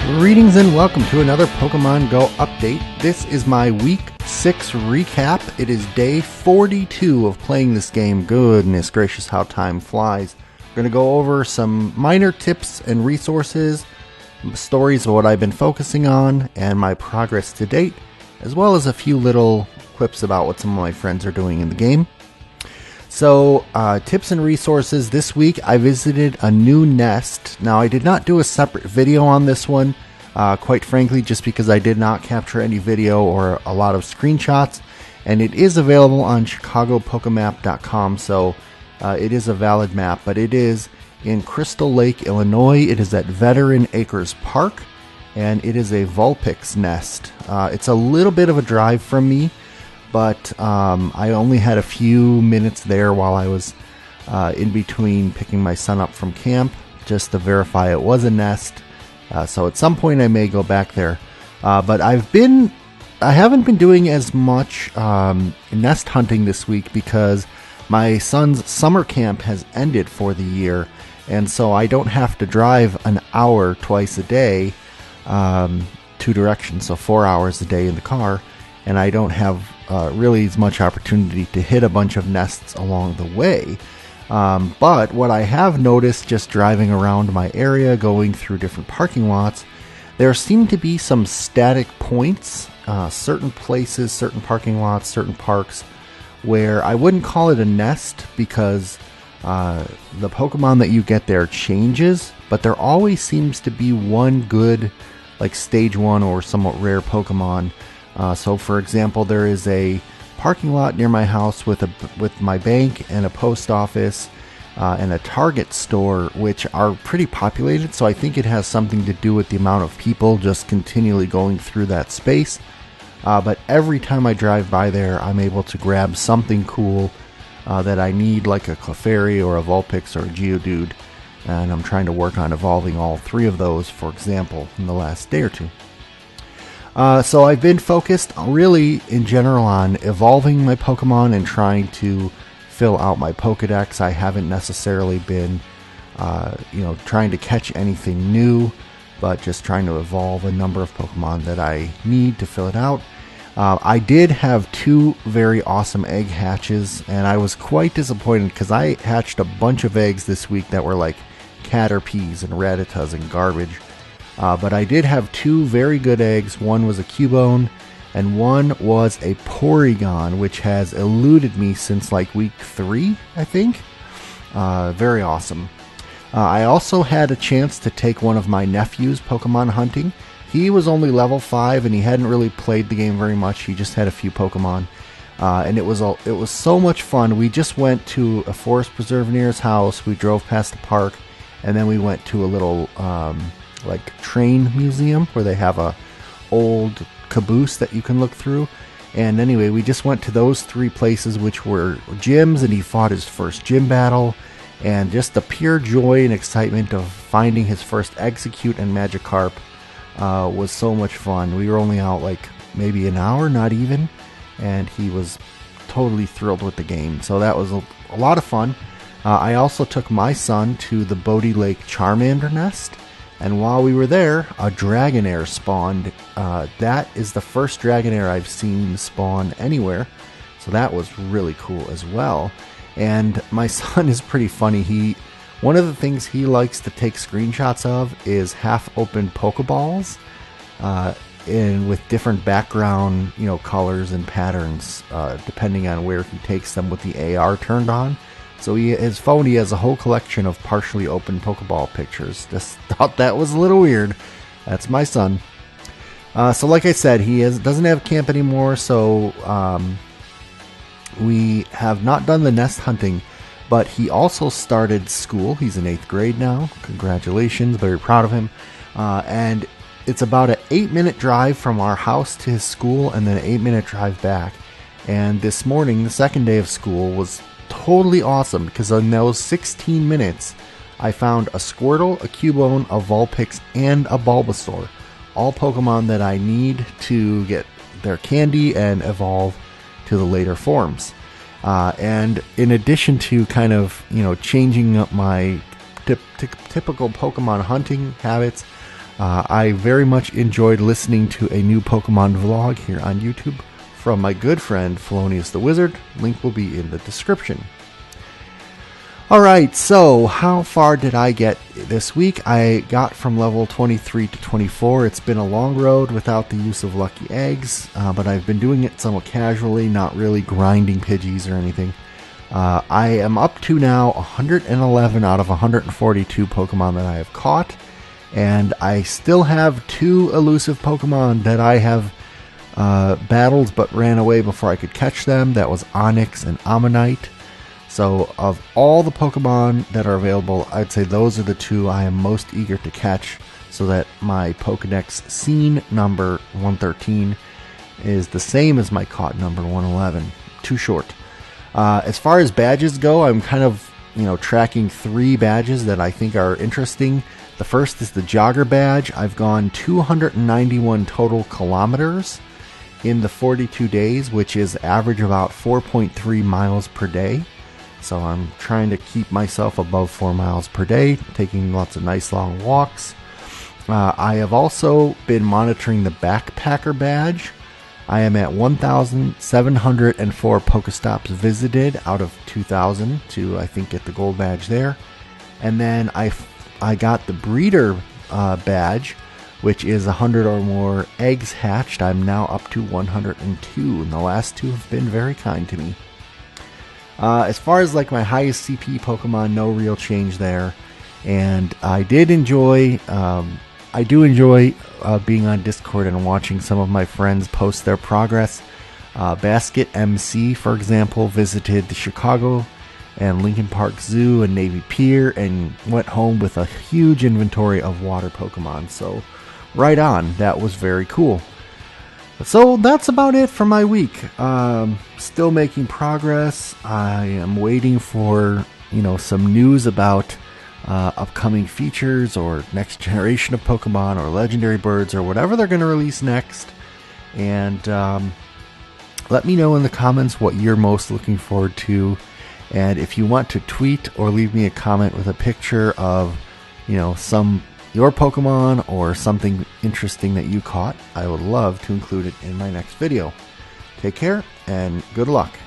Greetings and welcome to another Pokemon Go update. This is my week 6 recap. It is day 42 of playing this game. Goodness gracious, how time flies. I'm going to go over some minor tips and resources, stories of what I've been focusing on, and my progress to date, as well as a few little clips about what some of my friends are doing in the game. So, tips and resources. This week I visited a new nest. Now, I did not do a separate video on this one, quite frankly, just because I did not capture any video or a lot of screenshots. And it is available on chicagopokemap.com, so it is a valid map. But it is in Crystal Lake, Illinois. It is at Veteran Acres Park, and it is a Vulpix nest. It's a little bit of a drive from me, but I only had a few minutes there while I was in between picking my son up from camp, just to verify it was a nest. So at some point I may go back there. But I haven't been doing as much nest hunting this week because my son's summer camp has ended for the year, and so I don't have to drive an hour twice a day, two directions, so 4 hours a day in the car. And I don't have really as much opportunity to hit a bunch of nests along the way. But what I have noticed just driving around my area, going through different parking lots, there seem to be some static points, certain places, certain parking lots, certain parks, where I wouldn't call it a nest because the Pokemon that you get there changes, but there always seems to be one good, like stage 1 or somewhat rare Pokemon. So for example, there is a parking lot near my house with my bank and a post office and a Target store, which are pretty populated, so I think it has something to do with the amount of people just continually going through that space. But every time I drive by there, I'm able to grab something cool that I need, like a Clefairy or a Vulpix or a Geodude, and I'm trying to work on evolving all 3 of those, for example, in the last day or 2. So I've been focused really in general on evolving my Pokemon and trying to fill out my Pokedex. I haven't necessarily been, trying to catch anything new, but just trying to evolve a number of Pokemon that I need to fill it out. I did have 2 very awesome egg hatches, and I was quite disappointed because I hatched a bunch of eggs this week that were like Caterpies and Rattatas and garbage. But I did have 2 very good eggs. One was a Cubone, and one was a Porygon, which has eluded me since like week 3, I think. Very awesome. I also had a chance to take one of my nephews Pokemon hunting. He was only level 5, and he hadn't really played the game very much. He just had a few Pokemon. And it was so much fun. We just went to a forest preserve near his house. We drove past the park, and then we went to a little like train museum where they have a old caboose that you can look through. And anyway, we just went to those 3 places, which were gyms, and he fought his first gym battle, and just the pure joy and excitement of finding his first Execute and Magikarp was so much fun. We were only out like maybe an hour, not even, and he was totally thrilled with the game. So that was a lot of fun. I also took my son to the Bodie Lake Charmander nest. And while we were there, a Dragonair spawned. That is the first Dragonair I've seen spawn anywhere. So that was really cool as well. And my son is pretty funny. One of the things he likes to take screenshots of is half-open Pokeballs, and with different background, colors and patterns, depending on where he takes them with the AR turned on. So his phone, he has a whole collection of partially open Pokeball pictures. Just thought that was a little weird. That's my son. So like I said, he doesn't have camp anymore, so we have not done the nest hunting, but he also started school. He's in 8th grade now. Congratulations, very proud of him. And it's about an 8-minute drive from our house to his school, and then an 8-minute drive back. And this morning, the second day of school, was totally awesome because in those 16 minutes I found a Squirtle, a Cubone, a Vulpix, and a Bulbasaur. All Pokemon that I need to get their candy and evolve to the later forms. And in addition to kind of, changing up my typical Pokemon hunting habits, I very much enjoyed listening to a new Pokemon vlog here on YouTube from my good friend Felonious the Wizard. Link will be in the description. Alright, so how far did I get this week? I got from level 23 to 24. It's been a long road without the use of lucky eggs, but I've been doing it somewhat casually, not really grinding Pidgeys or anything. I am up to now 111 out of 142 Pokemon that I have caught, and I still have 2 elusive Pokemon that I have battled but ran away before I could catch them. That was Onix and Ammonite. So of all the Pokemon that are available, I'd say those are the 2 I am most eager to catch, so that my Pokedex scene number 113 is the same as my caught number 111. Too short. As far as badges go, I'm kind of, tracking 3 badges that I think are interesting. The first is the Jogger badge. I've gone 291 total kilometers in the 42 days, which is average about 4.3 miles per day. So I'm trying to keep myself above 4 miles per day, taking lots of nice long walks. I have also been monitoring the Backpacker badge. I am at 1,704 Pokestops visited out of 2,000 to, I think, get the gold badge there. And then I got the Breeder badge, which is 100 or more eggs hatched. I'm now up to 102, and the last 2 have been very kind to me. As far as like my highest CP Pokemon, no real change there. And I do enjoy being on Discord and watching some of my friends post their progress. Basket MC, for example, visited the Chicago and Lincoln Park Zoo and Navy Pier and went home with a huge inventory of water Pokemon. So right on, that was very cool. So that's about it for my week. Still making progress. I am waiting for, some news about upcoming features or next generation of Pokemon or legendary birds or whatever they're going to release next. And let me know in the comments what you're most looking forward to. And if you want to tweet or leave me a comment with a picture of, your Pokemon or something interesting that you caught, I would love to include it in my next video. Take care and good luck.